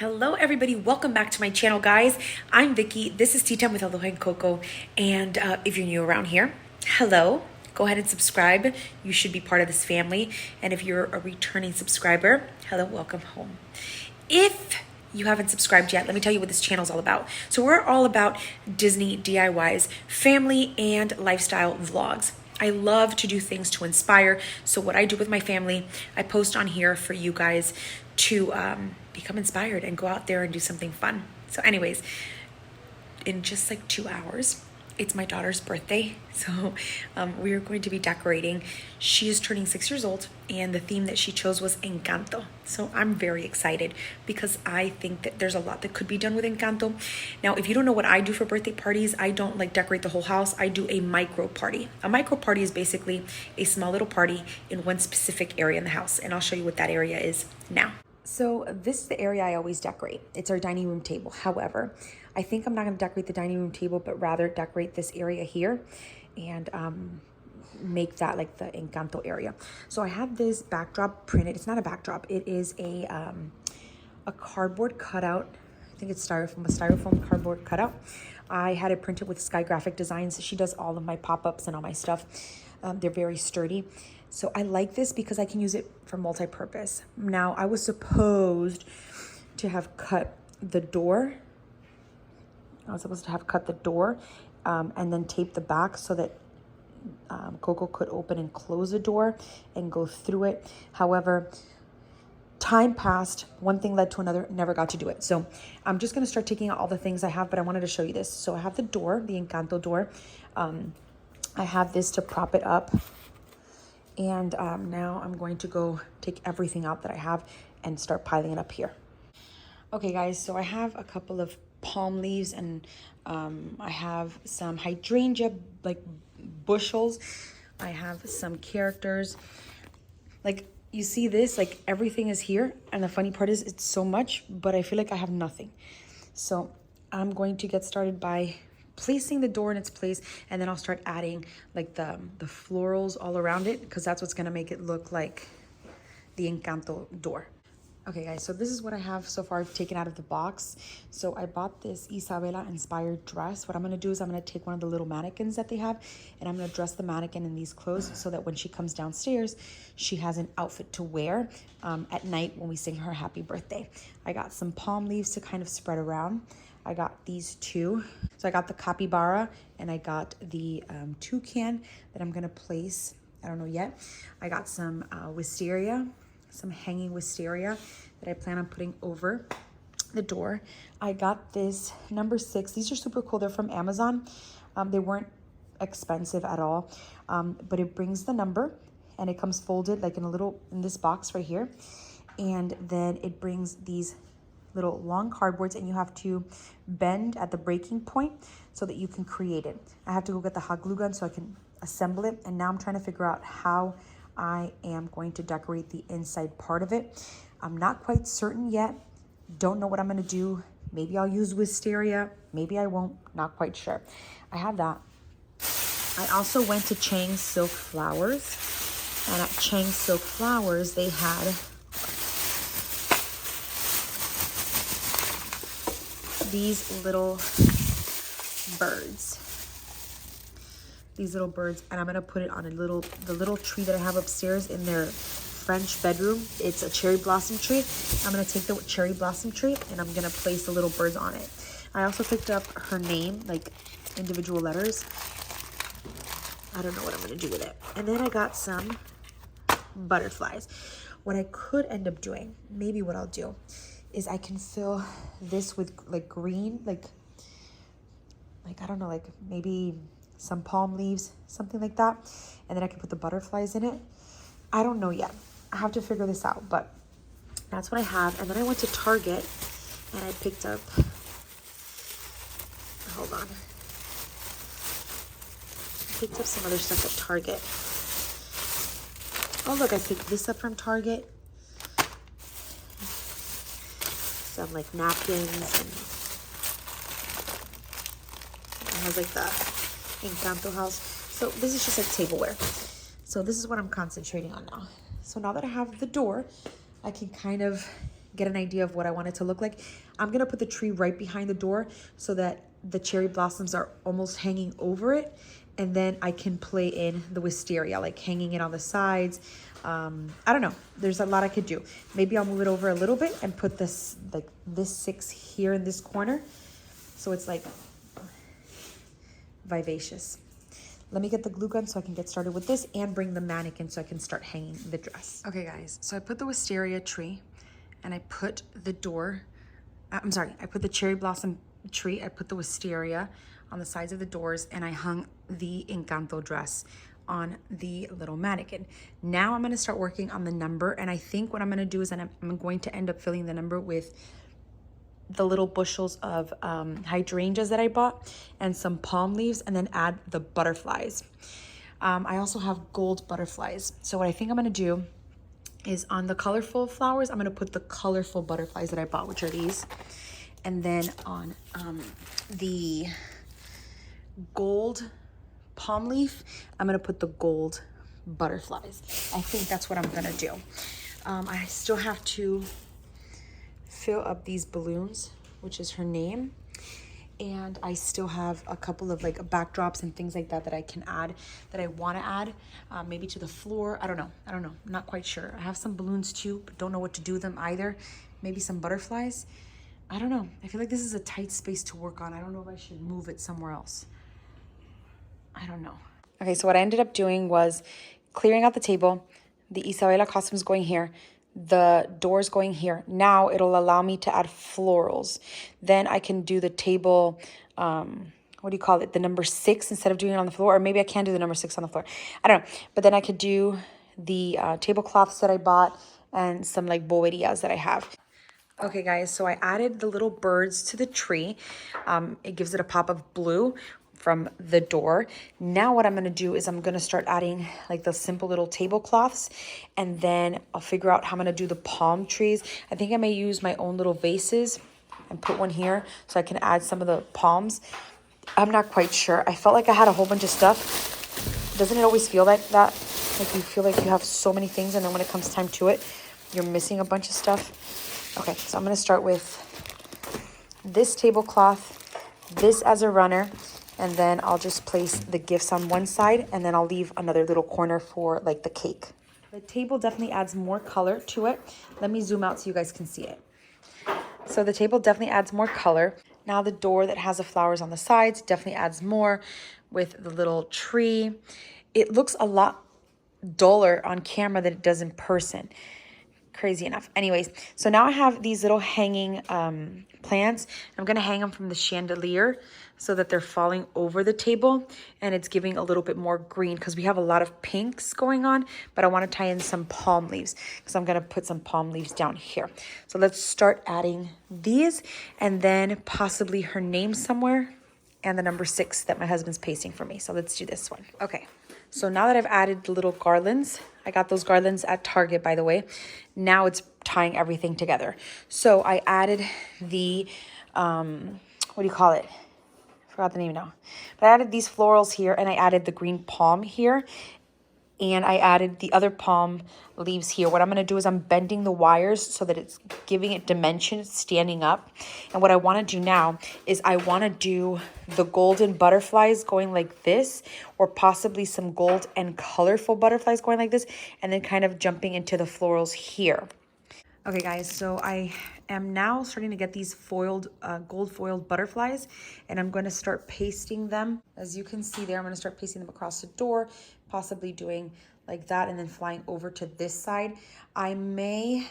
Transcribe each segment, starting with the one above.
Hello everybody, welcome back to my channel guys. I'm Vicky, this is Tea Time with Aloha and Coco, and if you're new around here, hello. Go ahead and subscribe. You should be part of this family. And if you're a returning subscriber, hello, welcome home. If you haven't subscribed yet, let me tell you what this channel is all about. So we're all about Disney DIYs, family and lifestyle vlogs. I love to do things to inspire. So what I do with my family, I post on here for you guys to become inspired and go out there and do something fun. So anyways, in just like 2 hours, it's my daughter's birthday. So we are going to be decorating. She is turning 6 years old and the theme that she chose was Encanto. So I'm very excited because I think that there's a lot that could be done with Encanto. Now, if you don't know what I do for birthday parties, I don't like decorate the whole house. I do a micro party. A micro party is basically a small little party in one specific area in the house. And I'll show you what that area is now. So this is the area I always decorate. It's our dining room table. However, I think I'm not going to decorate the dining room table, but rather decorate this area here and make that like the Encanto area. So I have this backdrop printed. It's not a backdrop. It is a cardboard cutout. I think it's a styrofoam cardboard cutout. I had it printed with Sky Graphic Designs. She does all of my pop-ups and all my stuff. They're very sturdy. So I like this because I can use it for multi-purpose. Now, I was supposed to have cut the door. And then tape the back so that Coco could open and close the door and go through it. However, time passed, one thing led to another, never got to do it. So I'm just gonna start taking out all the things I have, but I wanted to show you this. So I have the door, the Encanto door. I have this to prop it up. And now I'm going to go take everything out that I have and start piling it up here. Okay guys, so I have a couple of palm leaves and I have some hydrangea like bushels. I have some characters. Like you see this, like everything is here. And the funny part is it's so much, but I feel like I have nothing. So I'm going to get started by placing the door in its place, and then I'll start adding like the florals all around it because that's what's gonna make it look like the Encanto door. Okay guys, so this is what I have so far. I've taken out of the box. So I bought this Isabella inspired dress. What I'm gonna do is I'm gonna take one of the little mannequins that they have and I'm gonna dress the mannequin in these clothes so that when she comes downstairs, she has an outfit to wear at night when we sing her happy birthday. I got some palm leaves to kind of spread around. I got these two. So I got the capybara and I got the toucan that I'm gonna place. I don't know yet. I got some wisteria, some hanging wisteria that I plan on putting over the door. I got this number 6. These are super cool. They're from Amazon. They weren't expensive at all, but it brings the number and it comes folded like in this box right here. And then it brings these little long cardboards and you have to bend at the breaking point so that you can create it. I have to go get the hot glue gun so I can assemble it. And now I'm trying to figure out how I am going to decorate the inside part of it. I'm not quite certain yet. Don't know what I'm gonna do. Maybe I'll use wisteria, maybe I won't, not quite sure. I have that. I also went to Chang's Silk Flowers, and at Chang's Silk Flowers, they had these little birds. And I'm gonna put it on the little tree that I have upstairs in their French bedroom. It's a cherry blossom tree. I'm gonna take the cherry blossom tree and I'm gonna place the little birds on it. I also picked up her name, like individual letters. I don't know what I'm gonna do with it. And then I got some butterflies. What I could end up doing, maybe what I'll do, is I can fill this with like green, like I don't know, like maybe some palm leaves, something like that. And then I can put the butterflies in it. I don't know yet. I have to figure this out, but that's what I have. And then I went to Target and I picked up, hold on. I picked up some other stuff at Target. Oh look, I picked this up from Target. Some like napkins and it has like the Encanto house. So this is just like tableware. So this is what I'm concentrating on now. So now that I have the door, I can kind of get an idea of what I want it to look like. I'm gonna put the tree right behind the door so that the cherry blossoms are almost hanging over it. And then I can play in the wisteria, like hanging it on the sides. I don't know. There's a lot I could do. Maybe I'll move it over a little bit and put this, like this 6 here in this corner. So it's like vivacious. Let me get the glue gun so I can get started with this and bring the mannequin so I can start hanging the dress. Okay guys, so I put the wisteria tree and I put the door, I put the cherry blossom tree, I put the wisteria on the sides of the doors, and I hung the Encanto dress on the little mannequin. Now I'm gonna start working on the number, and I think what I'm gonna do is I'm going to end up filling the number with the little bushels of hydrangeas that I bought and some palm leaves, and then add the butterflies. I also have gold butterflies. So what I think I'm gonna do is on the colorful flowers, I'm gonna put the colorful butterflies that I bought, which are these. And then on the gold palm leaf, I'm gonna put the gold butterflies. I think that's what I'm gonna do. I still have to fill up these balloons, which is her name. And I still have a couple of like backdrops and things like that that I can add, that I want to add, maybe to the floor. I don't know. I'm not quite sure. I have some balloons too, but don't know what to do with them either. Maybe some butterflies. I don't know. I feel like this is a tight space to work on. I don't know if I should move it somewhere else. I don't know. Okay, so what I ended up doing was clearing out the table, the Isabella costumes going here, the doors going here. Now it'll allow me to add florals. Then I can do the table, what do you call it? The number 6 instead of doing it on the floor. Or maybe I can do the number 6 on the floor. I don't know. But then I could do the tablecloths that I bought and some like boherias that I have. Okay guys, so I added the little birds to the tree. It gives it a pop of blue from the door. Now what I'm gonna do is I'm gonna start adding like the simple little tablecloths, and then I'll figure out how I'm gonna do the palm trees. I think I may use my own little vases and put one here so I can add some of the palms. I'm not quite sure. I felt like I had a whole bunch of stuff. Doesn't it always feel like that? Like you feel like you have so many things, and then when it comes time to it, you're missing a bunch of stuff. Okay, so I'm gonna start with this tablecloth, this as a runner, and then I'll just place the gifts on one side, and then I'll leave another little corner for like the cake. The table definitely adds more color to it. Let me zoom out so you guys can see it. So the table definitely adds more color. Now the door that has the flowers on the sides definitely adds more with the little tree. It looks a lot duller on camera than it does in person. Crazy enough. Anyways, so now I have these little hanging plants. I'm going to hang them from the chandelier so that they're falling over the table, and it's giving a little bit more green because we have a lot of pinks going on, but I want to tie in some palm leaves because I'm going to put some palm leaves down here. So let's start adding these, and then possibly her name somewhere and the number 6 that my husband's pasting for me. So let's do this one. Okay. So now that I've added the little garlands, I got those garlands at Target, by the way. Now it's tying everything together. So I added the, what do you call it? I forgot the name now. But I added these florals here, and I added the green palm here. And I added the other palm leaves here. What I'm going to do is I'm bending the wires so that it's giving it dimension, standing up. And what I want to do now is I want to do the golden butterflies going like this, or possibly some gold and colorful butterflies going like this, and then kind of jumping into the florals here. Okay guys, so I am now starting to get these foiled, gold foiled butterflies, and I'm going to start pasting them. As you can see there, I'm going to start pasting them across the door, possibly doing like that and then flying over to this side. I may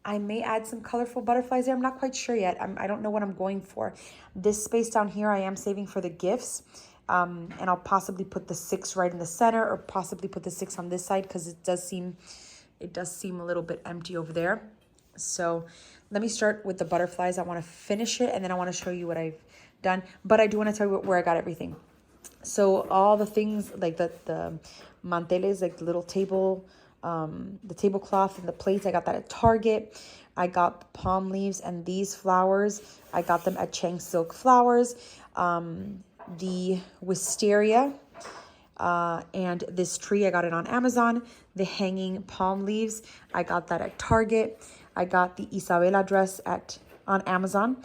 add some colorful butterflies there. I'm not quite sure yet. I don't know what I'm going for. This space down here I am saving for the gifts. And I'll possibly put the 6 right in the center, or possibly put the 6 on this side because it does seem a little bit empty over there. So let me start with the butterflies. I want to finish it, and then I want to show you what I've done. But I do want to tell you where I got everything. So all the things like the manteles, like the little table, the tablecloth and the plates, I got that at Target. I got palm leaves and these flowers, I got them at Chang Silk Flowers. The wisteria and this tree, I got it on Amazon. The hanging palm leaves, I got that at Target. I got the Isabella dress on Amazon.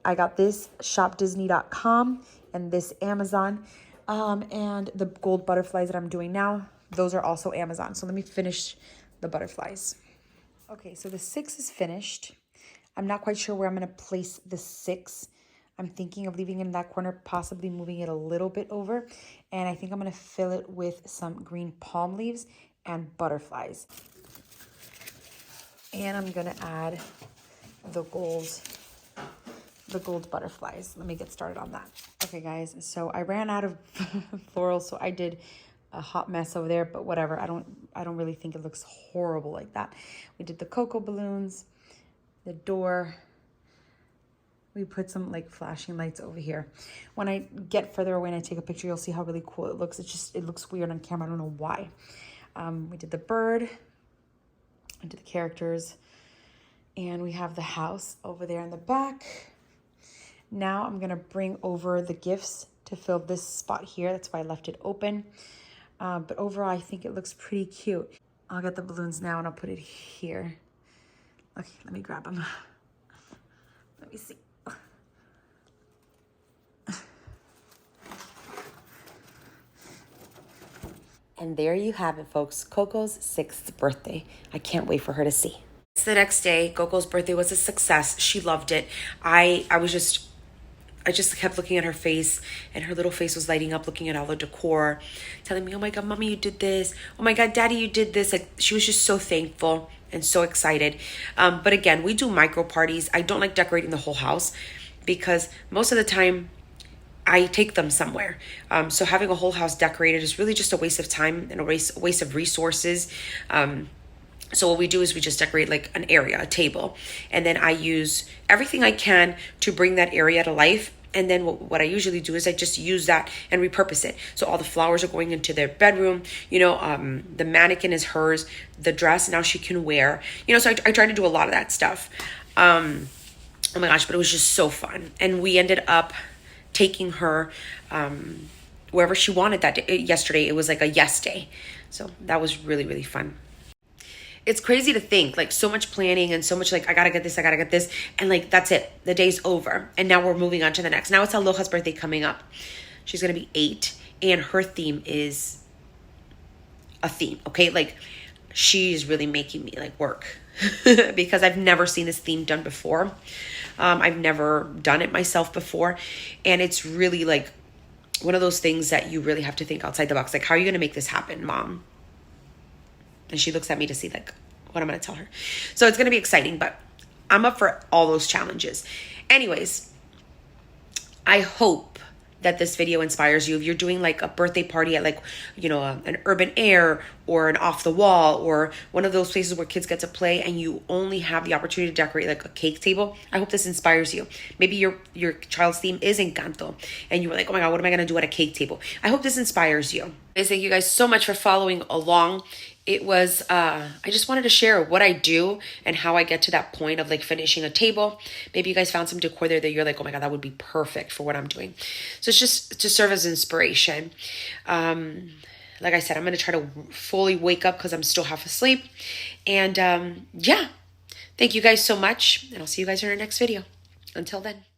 I got this shopdisney.com and this Amazon. And the gold butterflies that I'm doing now, those are also Amazon. So let me finish the butterflies. Okay, so the 6 is finished. I'm not quite sure where I'm going to place the 6. I'm thinking of leaving it in that corner, possibly moving it a little bit over. And I think I'm going to fill it with some green palm leaves and butterflies. And I'm going to add the gold butterflies. Let me get started on that. Okay, guys, so I ran out of florals, so I did a hot mess over there, but whatever. I don't really think it looks horrible like that. We did the Coco balloons, the door. We put some like flashing lights over here. When I get further away and I take a picture, you'll see how really cool it looks. It looks weird on camera. I don't know why. We did the bird. I did the characters. And we have the house over there in the back. Now I'm going to bring over the gifts to fill this spot here. That's why I left it open. But overall, I think it looks pretty cute. I'll get the balloons now and I'll put it here. Okay, let me grab them. Let me see. And there you have it, folks. Coco's 6th birthday. I can't wait for her to see. It's the next day. Coco's birthday was a success. She loved it. I just kept looking at her face, and her little face was lighting up looking at all the decor, telling me, oh my God, mommy, you did this. Oh my God, daddy, you did this. Like, she was just so thankful and so excited. But again, we do micro parties. I don't like decorating the whole house because most of the time I take them somewhere. So having a whole house decorated is really just a waste of time and a waste of resources. So what we do is we just decorate like an area, a table, and then I use everything I can to bring that area to life. And then what I usually do is I just use that and repurpose it. So all the flowers are going into their bedroom. The mannequin is hers. The dress now she can wear. So I try to do a lot of that stuff. Oh my gosh, but it was just so fun. And we ended up taking her wherever she wanted that day. Yesterday, it was like a yes day. So that was really, really fun. It's crazy to think, like, so much planning and so much, like, I gotta get this, and, like, that's it. The day's over, and now we're moving on to the next. Now it's Aloha's birthday coming up. She's gonna be 8, and her theme is a theme, okay? Like, she's really making me, like, work because I've never seen this theme done before. I've never done it myself before, and it's really, like, one of those things that you really have to think outside the box. Like, how are you gonna make this happen, Mom? And she looks at me to see like what I'm going to tell her. So it's going to be exciting, but I'm up for all those challenges. Anyways, I hope that this video inspires you. If you're doing like a birthday party at like, an urban air or an off the wall or one of those places where kids get to play and you only have the opportunity to decorate like a cake table, I hope this inspires you. Maybe your child's theme is Encanto and you were like, oh my God, what am I going to do at a cake table? I hope this inspires you. Thank you guys so much for following along. It was, I just wanted to share what I do and how I get to that point of like finishing a table. Maybe you guys found some decor there that you're like, oh my God, that would be perfect for what I'm doing. So it's just to serve as inspiration. Like I said, I'm going to try to fully wake up because I'm still half asleep. And yeah, thank you guys so much. And I'll see you guys in our next video. Until then.